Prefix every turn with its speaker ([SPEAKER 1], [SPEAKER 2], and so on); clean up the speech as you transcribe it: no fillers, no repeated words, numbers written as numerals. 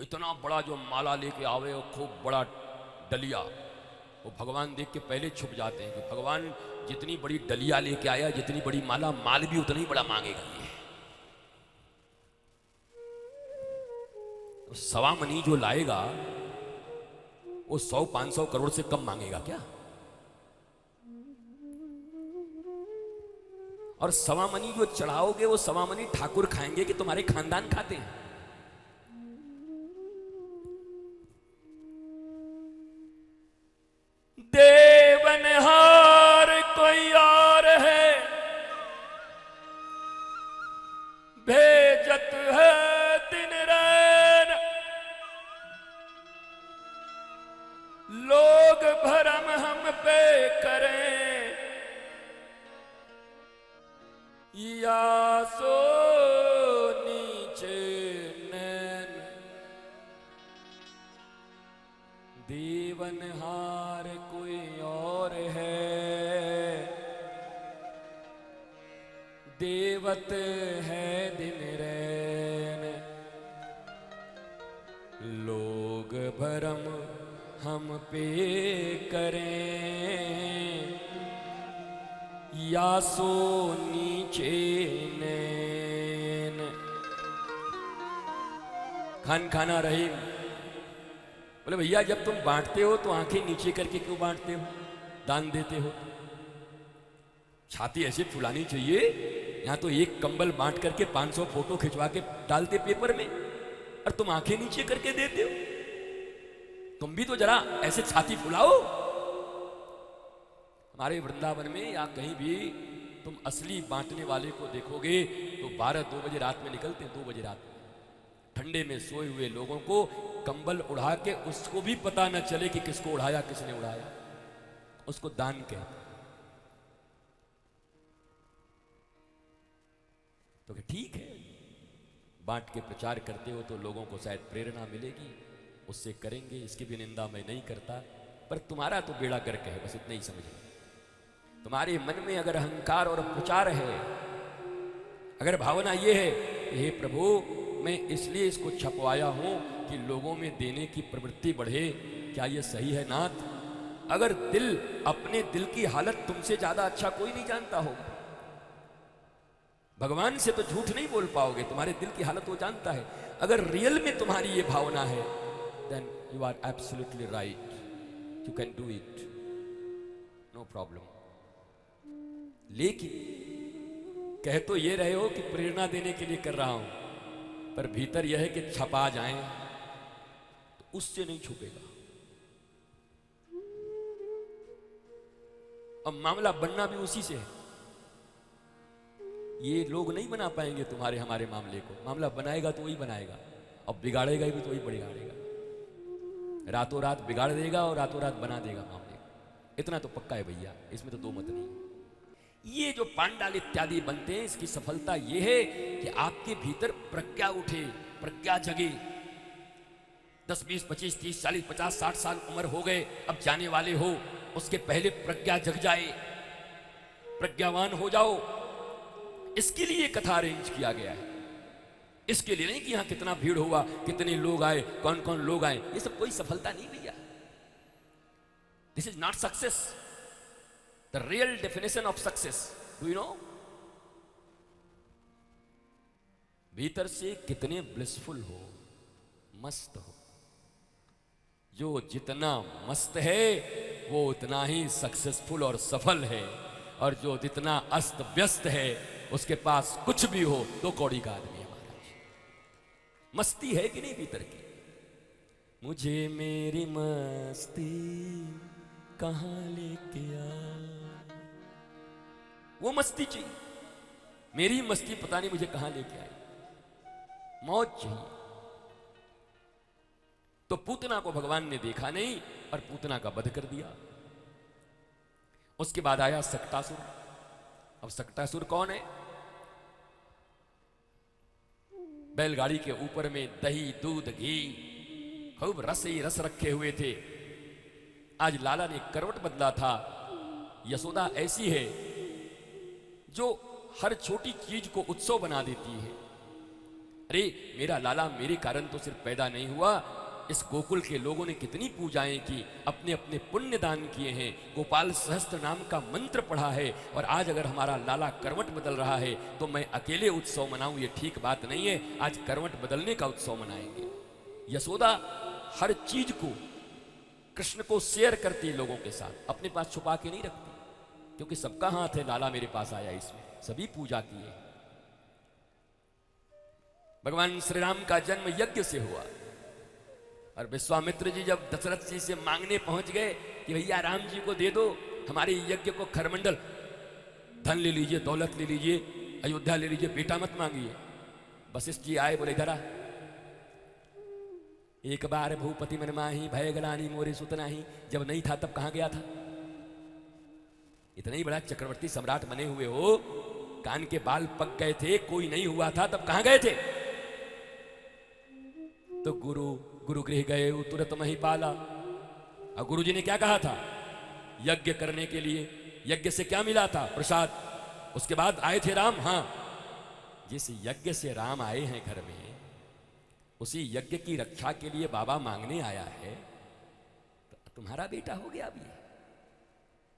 [SPEAKER 1] इतना बड़ा जो माला लेके आवे और खूब बड़ा डलिया, वो भगवान देख के पहले छुप जाते हैं कि भगवान जितनी बड़ी डलिया लेके आया, जितनी बड़ी माला, माल भी उतना ही बड़ा मांगेगा ये। तो सवा मनी जो लाएगा वो 100-500 करोड़ से कम मांगेगा क्या? और सवा मनी जो चढ़ाओगे वो सवा मनी ठाकुर खाएंगे कि तुम्हारे खानदान खाते हैं? देवनहार कोई और है, भेजत है दिन रैन, लोग भरम हम पे करें, या सो नीचे नैन। देवनहार कोई और है, देवत है दिन रैन, लोग भरम हम पे करें, या सो नीचे नैन। खान खाना रहीम बोले भैया जब तुम बांटते हो तो आंखें नीचे करके क्यों बांटते हो, दान देते हो? छाती ऐसे फुलानी चाहिए। यहां तो एक कंबल बांट करके 500 फोटो खिंचवा के डालते पेपर में, और तुम आंखें नीचे करके देते हो। तुम भी तो जरा ऐसे छाती फुलाओ। हमारे वृंदावन में या कहीं भी तुम असली बांटने वाले को देखोगे तो 12-2 बजे रात में निकलते हैं। 2 बजे रात में ठंडे में सोए हुए लोगों को कंबल उड़ा के, उसको भी पता न चले कि किसको उड़ाया, किसने उड़ाया, उसको दान कहते। तो ठीक है, बांट के प्रचार करते हो तो लोगों को शायद प्रेरणा मिलेगी, उससे करेंगे, इसकी भी निंदा मैं नहीं करता। पर तुम्हारा तो बेड़ा गर्क है, बस इतना ही समझो। तुम्हारे मन में अगर अहंकार और प्रचार है, अगर भावना ये है कि हे प्रभु मैं इसलिए इसको छपवाया हूं कि लोगों में देने की प्रवृत्ति बढ़े, क्या ये सही है नाथ? अगर दिल, अपने दिल की हालत तुमसे ज्यादा अच्छा कोई नहीं जानता होगा। भगवान से तो झूठ नहीं बोल पाओगे, तुम्हारे दिल की हालत वो जानता है। अगर रियल में तुम्हारी ये भावना है, then you are absolutely right, you can do it, no problem. लेकिन कह तो ये रहे हो कि प्रेरणा देने के लिए कर रहा हूं, पर भीतर यह है कि छपा जाएं तो उससे नहीं छुपेगा। अब मामला बनना भी उसी से है। ये लोग नहीं बना पाएंगे तुम्हारे हमारे मामले को। मामला बनाएगा तो वही बनाएगा, और बिगाड़ेगा भी तो वही बिगाड़ेगा। रातों रात बिगाड़ देगा और रातों रात बना देगा मामले को। इतना तो पक्का है भैया, इसमें तो दो मत नहीं। ये जो पांडाल इत्यादि बनते हैं, इसकी सफलता ये है कि आपके भीतर प्रज्ञा उठे, प्रज्ञा जगे। 10, 20, 25, 30, 40, 50, 60 साल उम्र हो गए, अब जाने वाले हो, उसके पहले प्रज्ञा जग जाए, प्रज्ञावान हो जाओ। इसके लिए कथा अरेंज किया गया है। इसके लिए नहीं कि यहां कितना भीड़ हुआ, कितने लोग आए, कौन कौन लोग आए, ये सब कोई सफलता नहीं भैया। This is not success. The real definition of success, do you know? भीतर से कितने ब्लिसफुल हो, मस्त हो। जो जितना मस्त है वो उतना ही सक्सेसफुल और सफल है, और जो जितना अस्त व्यस्त है उसके पास कुछ भी हो तो कौड़ी का आदमी है महाराज। मस्ती है कि नहीं भीतर की? मुझे मेरी मस्ती कहां लेके आ, वो मस्ती चाहिए। मेरी मस्ती पता नहीं मुझे कहां लेके आई, मौज चाहिए। तो पूतना को भगवान ने देखा नहीं और पूतना का वध कर दिया। उसके बाद आया सक्टासुर। अब सक्टासुर कौन है? बैलगाड़ी के ऊपर में दही, दूध, घी, खूब रस ही रस रखे हुए थे। आज लाला ने करवट बदला था। यशोदा ऐसी है जो हर छोटी चीज को उत्सव बना देती है। अरे मेरा लाला मेरे कारण तो सिर्फ पैदा नहीं हुआ, इस गोकुल के लोगों ने कितनी पूजाएं की, अपने अपने पुण्य दान किए हैं, गोपाल सहस्त्र नाम का मंत्र पढ़ा है, और आज अगर हमारा लाला करवट बदल रहा है तो मैं अकेले उत्सव मनाऊं, ये ठीक बात नहीं है। आज करवट बदलने का उत्सव मनाएंगे। यशोदा हर चीज को कृष्ण को शेयर करती है लोगों के साथ, अपने पास छुपा के नहीं रखती, क्योंकि सबका हाथ है, लाला मेरे पास आया, इसमें सभी पूजा किए। भगवान श्री राम का जन्म यज्ञ से हुआ, और विश्वामित्र जी जब दशरथ जी से मांगने पहुंच गए कि भैया राम जी को दे दो हमारे यज्ञ को खरमंडल, धन ले लीजिए, दौलत ले लीजिए, अयोध्या ले लीजिए, बेटा मत मांगिए। वशिष्ठ जी आए, बोले इधर आ, एक बार भूपति मन माही भय गलानी मोरे सुत नाही, जब नहीं था तब कहां गया था? इतना ही बड़ा चक्रवर्ती सम्राट बने हुए हो, कान के बाल पक गए थे, कोई नहीं हुआ था, तब कहां गए थे? तो गुरु गृह गए तुरंत मही पाला। और गुरु जी ने क्या कहा था? यज्ञ करने के लिए, यज्ञ से क्या मिला था? प्रसाद। उसके बाद आए थे राम। हां, जिस यज्ञ से राम आए हैं घर में, उसी यज्ञ की रक्षा के लिए बाबा मांगने आया है, तो तुम्हारा बेटा हो गया अभी।